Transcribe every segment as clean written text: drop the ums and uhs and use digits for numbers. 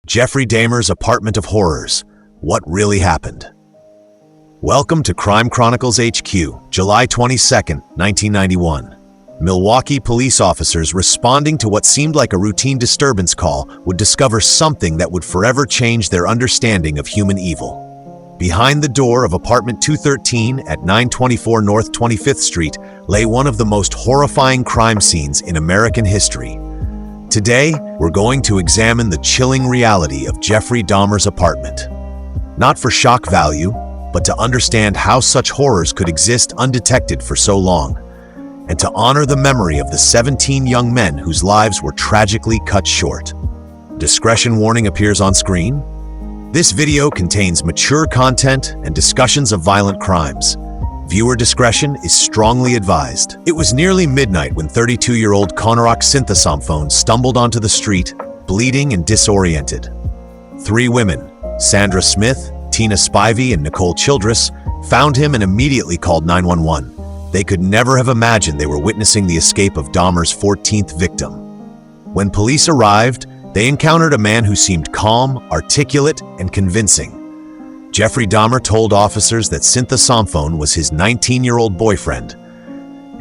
Jeffrey Dahmer's Apartment of Horrors. What really happened? Welcome to Crime Chronicles HQ, July 22, 1991. Milwaukee police officers responding to what seemed like a routine disturbance call would discover something that would forever change their understanding of human evil. Behind the door of apartment 213 at 924 North 25th Street lay one of the most horrifying crime scenes in American history. Today, we're going to examine the chilling reality of Jeffrey Dahmer's apartment. Not for shock value, but to understand how such horrors could exist undetected for so long, and to honor the memory of the 17 young men whose lives were tragically cut short. Discretion warning appears on screen. This video contains mature content and discussions of violent crimes. Viewer discretion is strongly advised. It was nearly midnight when 32-year-old Konarak Synthesamphone stumbled onto the street, bleeding and disoriented. Three women, Sandra Smith, Tina Spivey, and Nicole Childress, found him and immediately called 911. They could never have imagined they were witnessing the escape of Dahmer's 14th victim. When police arrived, they encountered a man who seemed calm, articulate, and convincing. Jeffrey Dahmer told officers that Synthesamphone was his 19-year-old boyfriend,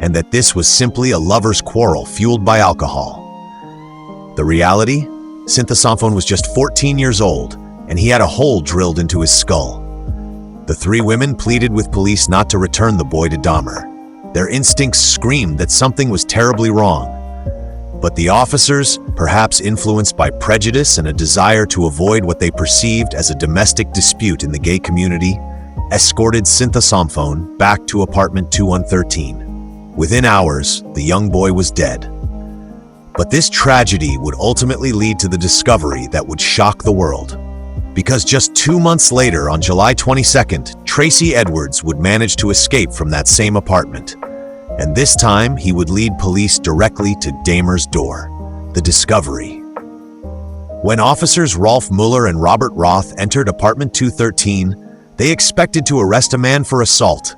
and that this was simply a lover's quarrel fueled by alcohol. The reality? Synthesamphone was just 14 years old, and he had a hole drilled into his skull. The three women pleaded with police not to return the boy to Dahmer. Their instincts screamed that something was terribly wrong. But the officers, perhaps influenced by prejudice and a desire to avoid what they perceived as a domestic dispute in the gay community, escorted Synthesamphone back to apartment 2113. Within hours, the young boy was dead. But this tragedy would ultimately lead to the discovery that would shock the world. Because just 2 months later, on July 22nd, Tracy Edwards would manage to escape from that same apartment. And this time, he would lead police directly to Dahmer's door, the discovery. When officers Rolf Mueller and Robert Roth entered apartment 213, they expected to arrest a man for assault.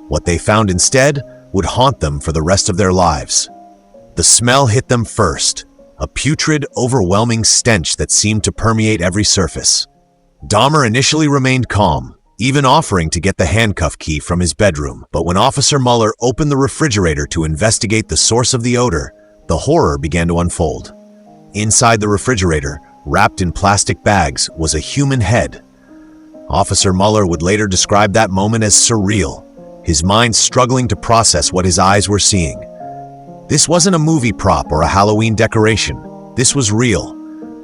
What they found instead would haunt them for the rest of their lives. The smell hit them first, a putrid, overwhelming stench that seemed to permeate every surface. Dahmer initially remained calm, even offering to get the handcuff key from his bedroom. But when Officer Mueller opened the refrigerator to investigate the source of the odor, the horror began to unfold. Inside the refrigerator, wrapped in plastic bags, was a human head. Officer Mueller would later describe that moment as surreal, his mind struggling to process what his eyes were seeing. This wasn't a movie prop or a Halloween decoration. This was real.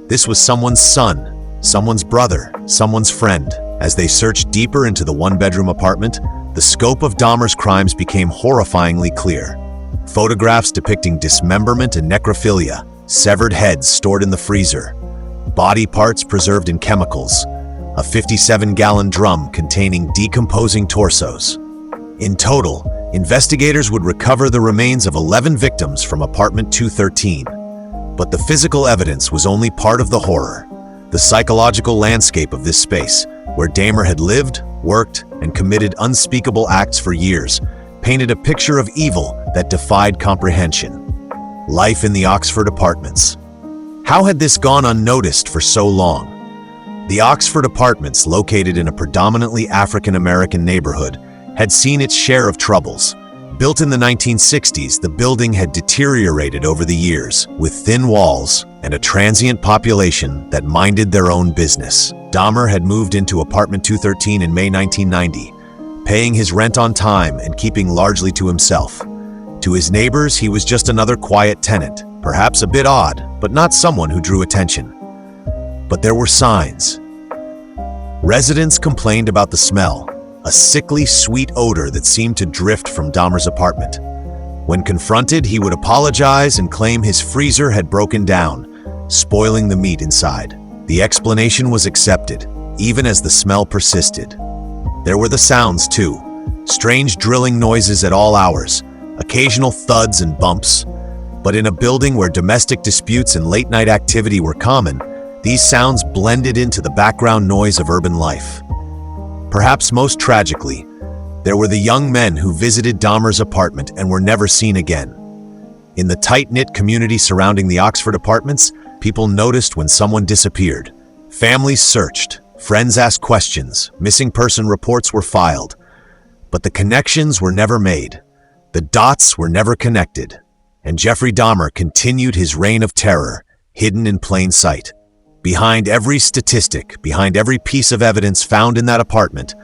This was someone's son, someone's brother, someone's friend. As they searched deeper into the one-bedroom apartment, the scope of Dahmer's crimes became horrifyingly clear. Photographs depicting dismemberment and necrophilia, severed heads stored in the freezer, body parts preserved in chemicals, a 57-gallon drum containing decomposing torsos. In total, investigators would recover the remains of 11 victims from apartment 213. But the physical evidence was only part of the horror. The psychological landscape of this space, where Dahmer had lived, worked, and committed unspeakable acts for years, painted a picture of evil that defied comprehension. Life in the Oxford Apartments. How had this gone unnoticed for so long? The Oxford Apartments, located in a predominantly African-American neighborhood, had seen its share of troubles. Built in the 1960s, the building had deteriorated over the years, with thin walls and a transient population that minded their own business. Dahmer had moved into apartment 213 in May 1990, paying his rent on time and keeping largely to himself. To his neighbors, he was just another quiet tenant, perhaps a bit odd, but not someone who drew attention. But there were signs. Residents complained about the smell, a sickly, sweet odor that seemed to drift from Dahmer's apartment. When confronted, he would apologize and claim his freezer had broken down, spoiling the meat inside. The explanation was accepted, even as the smell persisted. There were the sounds, too. Strange drilling noises at all hours, occasional thuds and bumps. But in a building where domestic disputes and late-night activity were common, these sounds blended into the background noise of urban life. Perhaps most tragically, there were the young men who visited Dahmer's apartment and were never seen again. In the tight-knit community surrounding the Oxford Apartments, people noticed when someone disappeared. Families searched, friends asked questions, missing person reports were filed, but the connections were never made. The dots were never connected, and Jeffrey Dahmer continued his reign of terror, hidden in plain sight. Behind every statistic, behind every piece of evidence found in that apartment,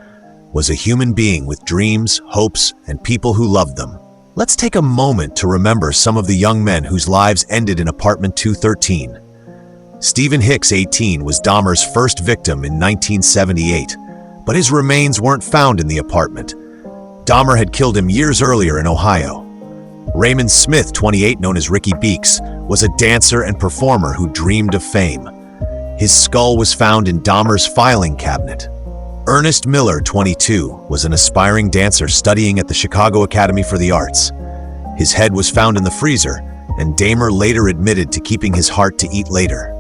was a human being with dreams, hopes, and people who loved them. Let's take a moment to remember some of the young men whose lives ended in apartment 213. Stephen Hicks, 18, was Dahmer's first victim in 1978, but his remains weren't found in the apartment. Dahmer had killed him years earlier in Ohio. Raymond Smith, 28, known as Ricky Beeks, was a dancer and performer who dreamed of fame. His skull was found in Dahmer's filing cabinet. Ernest Miller, 22, was an aspiring dancer studying at the Chicago Academy for the Arts. His head was found in the freezer, and Dahmer later admitted to keeping his heart to eat later.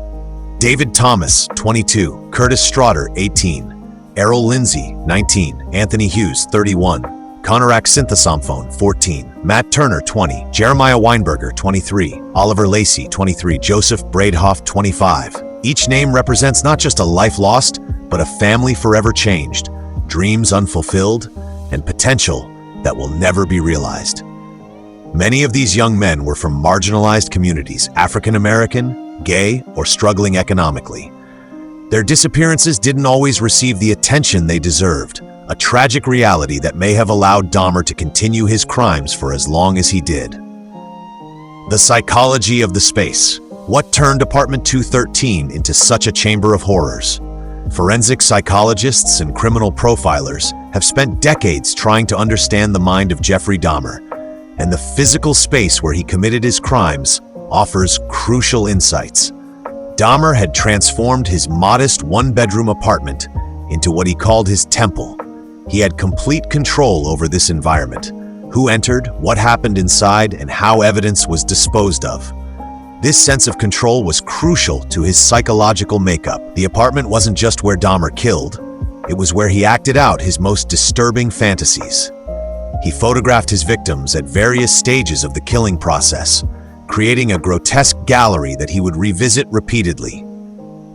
David Thomas, 22, Curtis Straughter, 18, Errol Lindsay, 19, Anthony Hughes, 31, Conorak Synthesophone, 14, Matt Turner, 20, Jeremiah Weinberger, 23, Oliver Lacey, 23, Joseph Bradehoff, 25. Each name represents not just a life lost, but a family forever changed, dreams unfulfilled, and potential that will never be realized. Many of these young men were from marginalized communities, African American, gay, or struggling economically. Their disappearances didn't always receive the attention they deserved, a tragic reality that may have allowed Dahmer to continue his crimes for as long as he did. The psychology of the space. What turned apartment 213 into such a chamber of horrors? Forensic psychologists and criminal profilers have spent decades trying to understand the mind of Jeffrey Dahmer, and the physical space where he committed his crimes offers crucial insights. Dahmer had transformed his modest one-bedroom apartment into what he called his temple. He had complete control over this environment: who entered, what happened inside, and how evidence was disposed of. This sense of control was crucial to his psychological makeup. The apartment wasn't just where Dahmer killed, it was where he acted out his most disturbing fantasies. He photographed his victims at various stages of the killing process, creating a grotesque gallery that he would revisit repeatedly.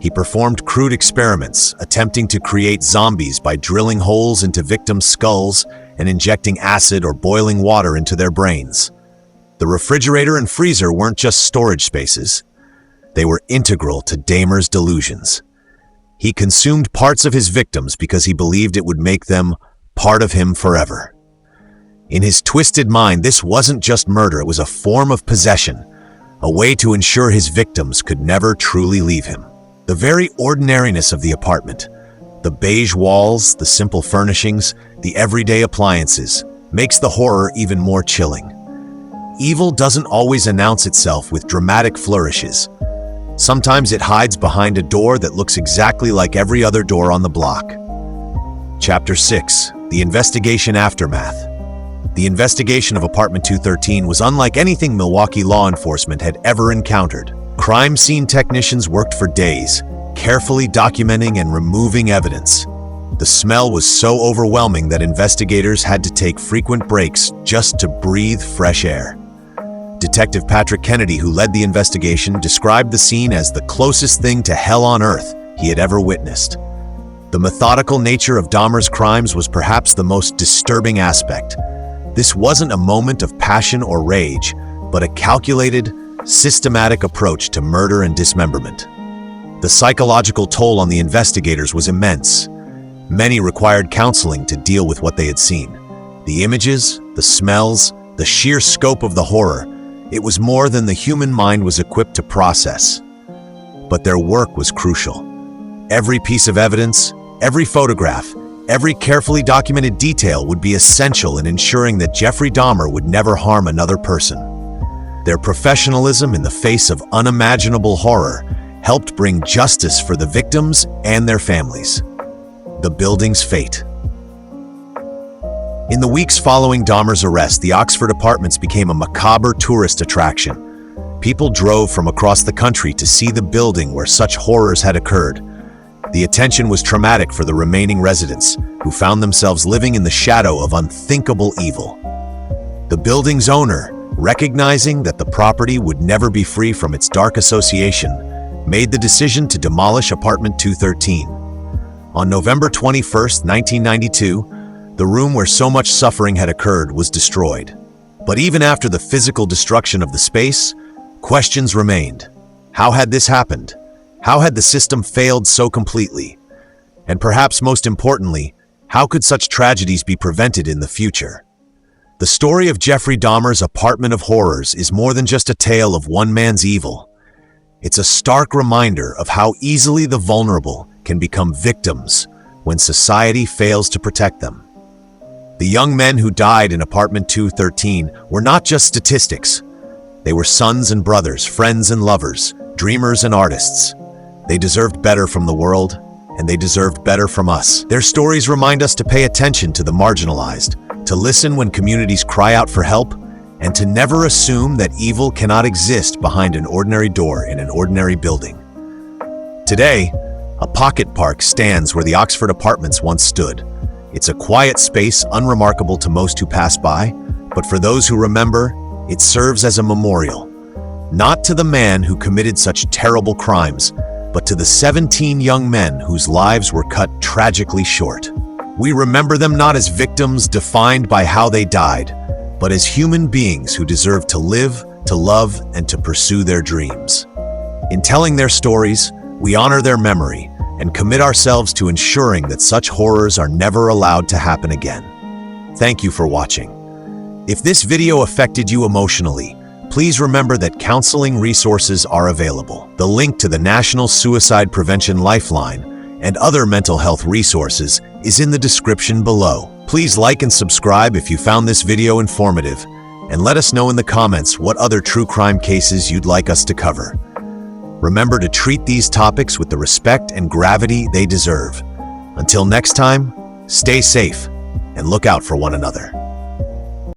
He performed crude experiments, attempting to create zombies by drilling holes into victims' skulls and injecting acid or boiling water into their brains. The refrigerator and freezer weren't just storage spaces. They were integral to Dahmer's delusions. He consumed parts of his victims because he believed it would make them part of him forever. In his twisted mind, this wasn't just murder, it was a form of possession, a way to ensure his victims could never truly leave him. The very ordinariness of the apartment, the beige walls, the simple furnishings, the everyday appliances, makes the horror even more chilling. Evil doesn't always announce itself with dramatic flourishes. Sometimes it hides behind a door that looks exactly like every other door on the block. Chapter 6: The Investigation Aftermath. The investigation of apartment 213 was unlike anything Milwaukee law enforcement had ever encountered. Crime scene technicians worked for days, carefully documenting and removing evidence. The smell was so overwhelming that investigators had to take frequent breaks just to breathe fresh air. Detective Patrick Kennedy, who led the investigation, described the scene as the closest thing to hell on earth he had ever witnessed. The methodical nature of Dahmer's crimes was perhaps the most disturbing aspect. This wasn't a moment of passion or rage, but a calculated, systematic approach to murder and dismemberment. The psychological toll on the investigators was immense. Many required counseling to deal with what they had seen. The images, the smells, the sheer scope of the horror, it was more than the human mind was equipped to process. But their work was crucial. Every piece of evidence, every photograph, every carefully documented detail would be essential in ensuring that Jeffrey Dahmer would never harm another person. Their professionalism in the face of unimaginable horror helped bring justice for the victims and their families. The building's fate. In the weeks following Dahmer's arrest, the Oxford Apartments became a macabre tourist attraction. People drove from across the country to see the building where such horrors had occurred. The attention was traumatic for the remaining residents, who found themselves living in the shadow of unthinkable evil. The building's owner, recognizing that the property would never be free from its dark association, made the decision to demolish apartment 213. On November 21, 1992, the room where so much suffering had occurred was destroyed. But even after the physical destruction of the space, questions remained. How had this happened? How had the system failed so completely? And perhaps most importantly, how could such tragedies be prevented in the future? The story of Jeffrey Dahmer's Apartment of Horrors is more than just a tale of one man's evil. It's a stark reminder of how easily the vulnerable can become victims when society fails to protect them. The young men who died in apartment 213 were not just statistics. They were sons and brothers, friends and lovers, dreamers and artists. They deserved better from the world, and they deserved better from us. Their stories remind us to pay attention to the marginalized, to listen when communities cry out for help, and to never assume that evil cannot exist behind an ordinary door in an ordinary building. Today, a pocket park stands where the Oxford Apartments once stood. It's a quiet space unremarkable to most who pass by, but for those who remember, it serves as a memorial, not to the man who committed such terrible crimes, but to the 17 young men whose lives were cut tragically short. We remember them not as victims defined by how they died, but as human beings who deserve to live, to love, and to pursue their dreams. In telling their stories, we honor their memory and commit ourselves to ensuring that such horrors are never allowed to happen again. Thank you for watching. If this video affected you emotionally, please remember that counseling resources are available. The link to the National Suicide Prevention Lifeline and other mental health resources is in the description below. Please like and subscribe if you found this video informative, and let us know in the comments what other true crime cases you'd like us to cover. Remember to treat these topics with the respect and gravity they deserve. Until next time, stay safe and look out for one another.